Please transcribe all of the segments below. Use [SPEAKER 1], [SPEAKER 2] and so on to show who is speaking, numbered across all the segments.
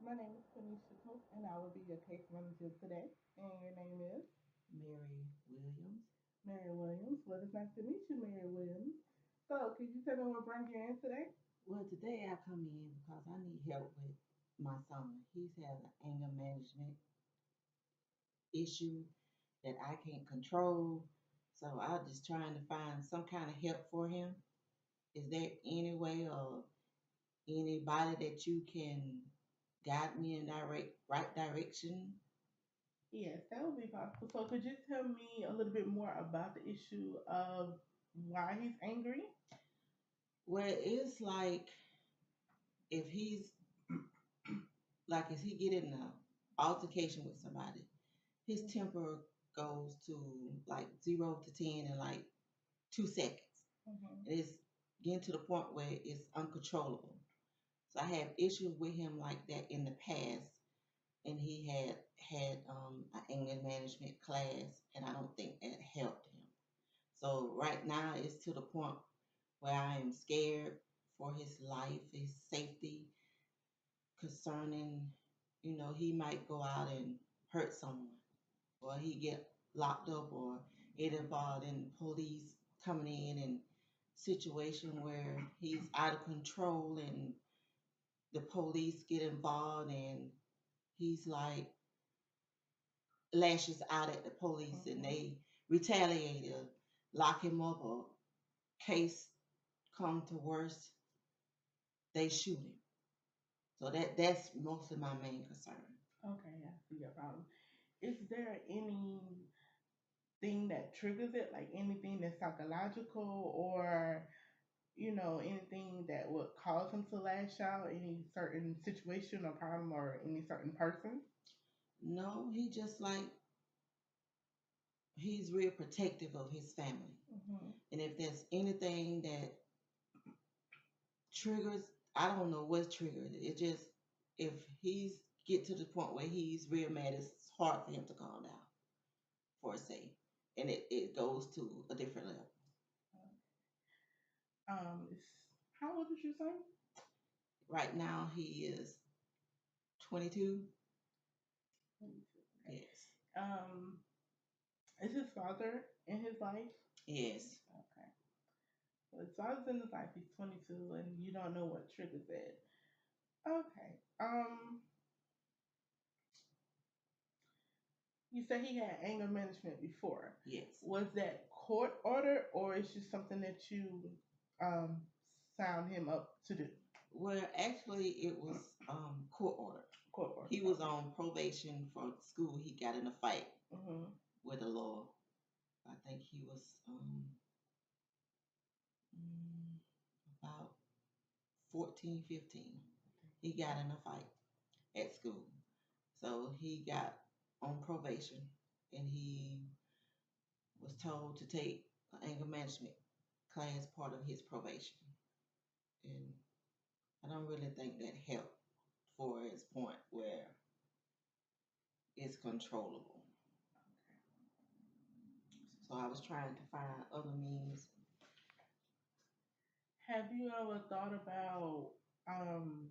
[SPEAKER 1] My name is Quaneshi Koonce, and I will be your case manager today. And your name is
[SPEAKER 2] Mary Williams.
[SPEAKER 1] Mary Williams. Well, it's nice to meet you, Mary Williams. So, could you tell me what brings you in today?
[SPEAKER 2] Well, today I come in because I need help with my son. He's had an anger management issue that I can't control. So I'm just trying to find some kind of help for him. Is there any way or anybody that you can guide me in direct right direction?
[SPEAKER 1] Yes, that would be possible. So, could you tell me a little bit more about the issue of why he's angry?
[SPEAKER 2] Well, it's like if he's like if he get in an altercation with somebody, his temper goes to like 0 to 10 in like 2 seconds.
[SPEAKER 1] Mm-hmm.
[SPEAKER 2] It's getting to the point where it's uncontrollable. So I have issues with him like that in the past, and he had an anger management class, and I don't think that helped him. So right now it's to the point where I am scared for his life, his safety, concerning, he might go out and hurt someone, or he get locked up, or get involved in police coming in and situation where he's out of control and the police get involved and he's like lashes out at the police and
[SPEAKER 1] Mm-hmm.
[SPEAKER 2] they retaliate or lock him up, or case come to worse, they shoot him. So that's mostly my main concern.
[SPEAKER 1] Okay, I see your problem. Is there anything that triggers it, like anything that's psychological or anything that would cause him to lash out, any certain situation or problem or any certain person?
[SPEAKER 2] No, he just like he's real protective of his family.
[SPEAKER 1] Mm-hmm.
[SPEAKER 2] And if there's anything that triggers, I don't know what triggered it. It just if he's get to the point where he's real mad, it's hard for him to calm down for a say. And it goes to a different level.
[SPEAKER 1] Is how old is your son?
[SPEAKER 2] Right now he is 22.
[SPEAKER 1] Okay.
[SPEAKER 2] Yes.
[SPEAKER 1] Um, is his father in his life?
[SPEAKER 2] Yes.
[SPEAKER 1] Okay. So his father's in his life. He's 22, and you don't know what triggers it. Okay. You said he had anger management before.
[SPEAKER 2] Yes.
[SPEAKER 1] Was that court order, or is just something that you um signed him up to do?
[SPEAKER 2] Well, actually, it was court order.
[SPEAKER 1] Court order.
[SPEAKER 2] He was on probation from school. He got in a fight
[SPEAKER 1] Mm-hmm.
[SPEAKER 2] with a law. I think he was mm, about 14, 15. He got in a fight at school. So he got on probation and he was told to take an anger management class part of his probation. And I don't really think that helped for his point where it's controllable. So I was trying to find other means.
[SPEAKER 1] Have you ever thought about um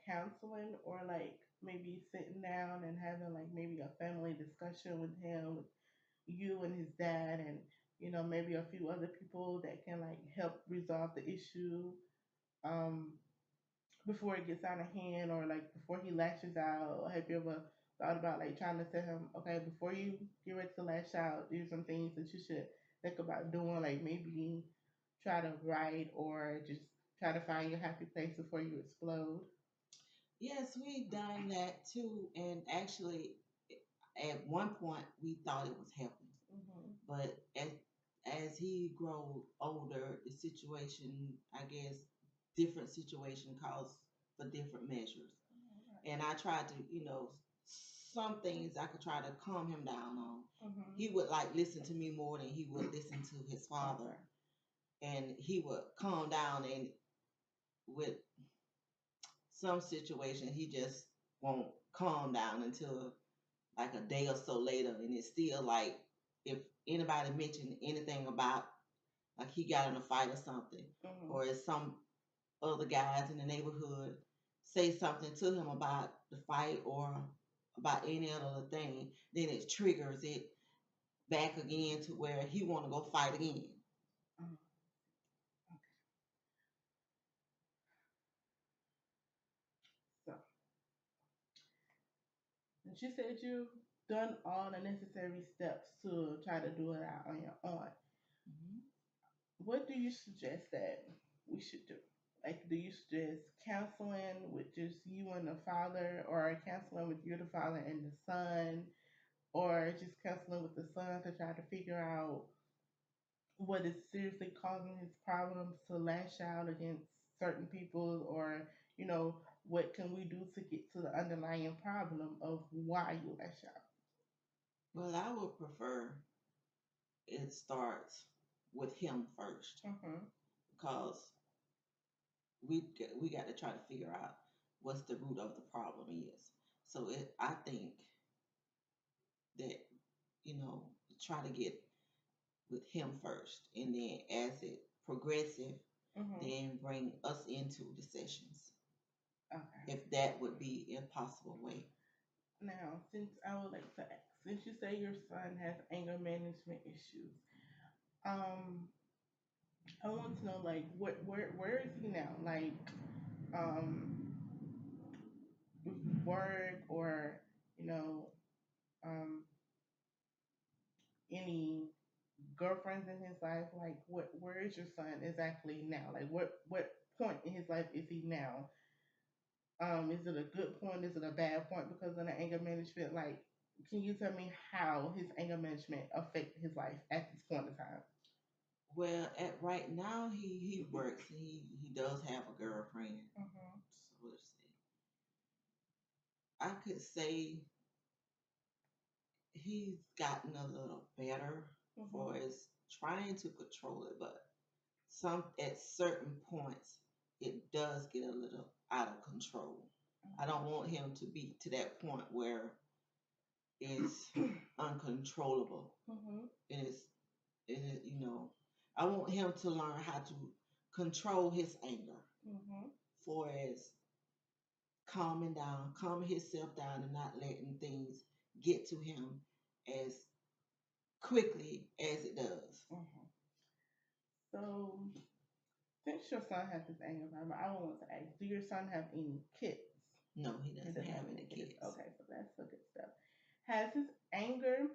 [SPEAKER 1] counseling, or like maybe sitting down and having like maybe a family discussion with him, with you and his dad, and maybe a few other people that can like help resolve the issue um before it gets out of hand, or like before he lashes out? Have you ever thought about like trying to tell him, okay, before you get ready to lash out, there's some things that you should think about doing, like maybe try to write or just try to find your happy place before you explode?
[SPEAKER 2] Yes, we done that too. And actually, at one point, we thought it was helping.
[SPEAKER 1] Mm-hmm.
[SPEAKER 2] But as he grows older, the situation, I guess, different situation calls for different measures. And I tried to, some things I could try to calm him down on.
[SPEAKER 1] Mm-hmm.
[SPEAKER 2] He would like listen to me more than he would listen to his father,
[SPEAKER 1] Okay.
[SPEAKER 2] and he would calm down. And with some situation, he just won't calm down until like a day or so later, and it's still like if anybody mentioned anything about like he got in a fight or something,
[SPEAKER 1] Mm-hmm.
[SPEAKER 2] or it's some other guys in the neighborhood say something to him about the fight or about any other thing, then it triggers it back again to where he want to go fight again.
[SPEAKER 1] Uh, so, and she said you've done all the necessary steps to try to do it out on your own.
[SPEAKER 2] Mhm.
[SPEAKER 1] What do you suggest that we should do? Like, do you suggest counseling with just you and the father, or counseling with you, the father, and the son, or just counseling with the son to try to figure out what is seriously causing his problems to lash out against certain people, or what can we do to get to the underlying problem of why you lash out?
[SPEAKER 2] Well, I would prefer it starts with him first
[SPEAKER 1] Mm-hmm.
[SPEAKER 2] because we got to try to figure out what's the root of the problem is. So I think that try to get with him first, and then as it progressive,
[SPEAKER 1] Mm-hmm.
[SPEAKER 2] then bring us into the sessions.
[SPEAKER 1] Okay.
[SPEAKER 2] If that would be a possible way.
[SPEAKER 1] Now, since I would like to ask, since you say your son has anger management issues, um, I want to know, like, where is he now? Like, um, with work, or you know, um, any girlfriends in his life? Like, where is your son exactly now? Like, what point in his life is he now? Is it a good point? Is it a bad point because of the anger management? Like, can you tell me how his anger management affected his life at this point in time?
[SPEAKER 2] Well, at right now he works. He does have a girlfriend.
[SPEAKER 1] Mm-hmm.
[SPEAKER 2] So let's see. I could say he's gotten a little better
[SPEAKER 1] Mm-hmm.
[SPEAKER 2] for his trying to control it, but some at certain points it does get a little out of control. I don't want him to be to that point where it's uncontrollable.
[SPEAKER 1] Mm-hmm.
[SPEAKER 2] It is it is, I want him to learn how to control his anger
[SPEAKER 1] Mm-hmm.
[SPEAKER 2] for as calming himself down and not letting things get to him as quickly as it does.
[SPEAKER 1] Mm-hmm. So, since your son has this anger problem, I want to ask: do your son have any kids?
[SPEAKER 2] No, he
[SPEAKER 1] He
[SPEAKER 2] doesn't
[SPEAKER 1] doesn't
[SPEAKER 2] have
[SPEAKER 1] have any
[SPEAKER 2] any
[SPEAKER 1] kids.
[SPEAKER 2] kids.
[SPEAKER 1] Okay, so that's the good stuff. Has his anger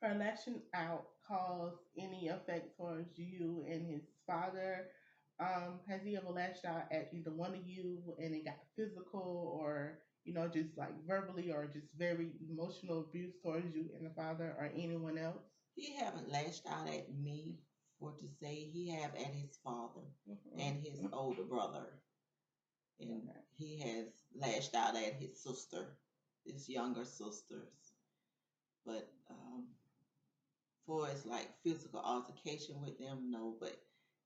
[SPEAKER 1] or lashing out caused any effect towards you and his father? Has he ever lashed out at either one of you and it got physical, or just like verbally, or just very emotional abuse towards you and the father or anyone else?
[SPEAKER 2] He haven't lashed out at me for to say he have at his father and his
[SPEAKER 1] Mm-hmm.
[SPEAKER 2] older brother, and
[SPEAKER 1] Okay.
[SPEAKER 2] he has lashed out at his sister, his younger sisters. But for his like physical altercation with them, no. But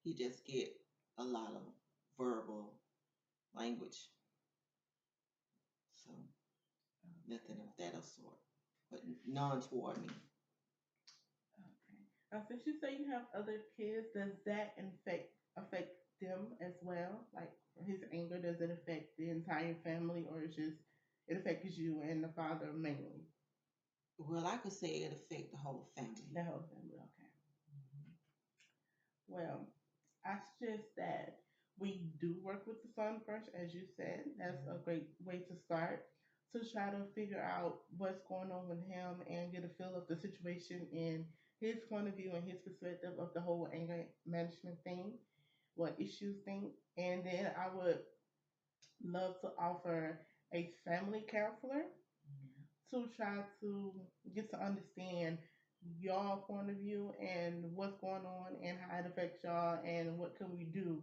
[SPEAKER 2] he just get a lot of verbal language, so nothing of that sort. But none toward me.
[SPEAKER 1] Okay. Now, since you say you have other kids, does that affect them as well? Like his anger, does it affect the entire family, or it affects you and the father mainly?
[SPEAKER 2] Well, I could say it affect the whole family.
[SPEAKER 1] The whole family. Okay. Well, I suggest that we do work with the son first, as you said. That's a great way to start, to try to figure out what's going on with him and get a feel of the situation in his point of view and his perspective of the whole anger management thing, what issues thing. And then I would love to offer a family counselor to try to get to understand y'all point of view and what's going on and how it affects y'all, and what can we do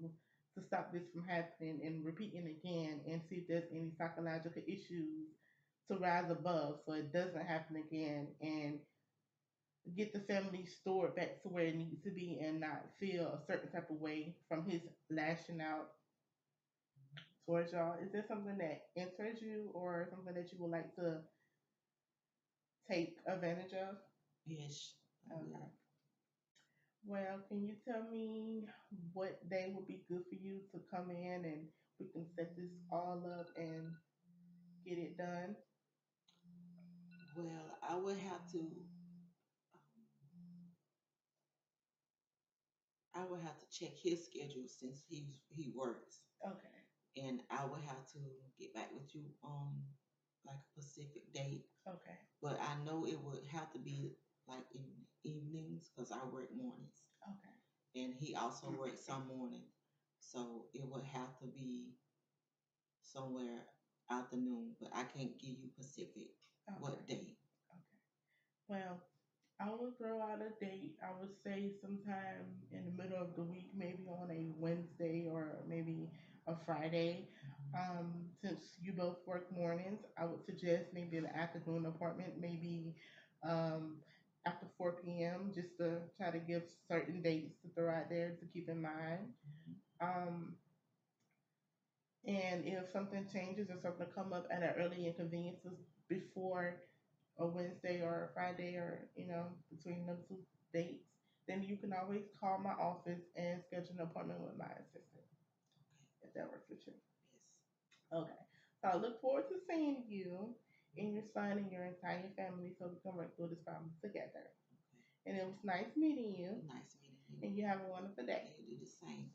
[SPEAKER 1] to stop this from happening and repeating again, and see if there's any psychological issues to rise above so it doesn't happen again, and get the family stored back to where it needs to be and not feel a certain type of way from his lashing out towards y'all. Is there something that interests you, or something that you would like to take advantage of?
[SPEAKER 2] Yes, I
[SPEAKER 1] Okay.
[SPEAKER 2] will.
[SPEAKER 1] Well, can you tell me what day would be good for you to come in, and we can set this all up and get it done.
[SPEAKER 2] Well, I would have to. I would have to check his schedule since he works,
[SPEAKER 1] Okay.
[SPEAKER 2] and I would have to get back with you on like a specific date.
[SPEAKER 1] Okay.
[SPEAKER 2] But I know it would have to be like in evenings because I work mornings,
[SPEAKER 1] Okay.
[SPEAKER 2] and he also works some mornings, so it would have to be somewhere afternoon. But I can't give you specific what
[SPEAKER 1] Okay.
[SPEAKER 2] date.
[SPEAKER 1] Okay. Well, I will throw out a date. I would say sometime in the middle of the week, maybe on a Wednesday or maybe a Friday. Since you both work mornings, I would suggest maybe an afternoon appointment, maybe um, after 4 p.m., just to try to give certain dates to throw out there to keep in mind. Um, and if something changes or something come up at an early inconveniences before a Wednesday or a Friday or, between those two dates, then you can always call my office and schedule an appointment with my assistant if that works with you. Okay. So I look forward to seeing you and your son and your entire family so we can work through this problem together.
[SPEAKER 2] Okay.
[SPEAKER 1] And it was nice meeting you,
[SPEAKER 2] Nice meeting you.
[SPEAKER 1] and you have a wonderful day.
[SPEAKER 2] You do the same.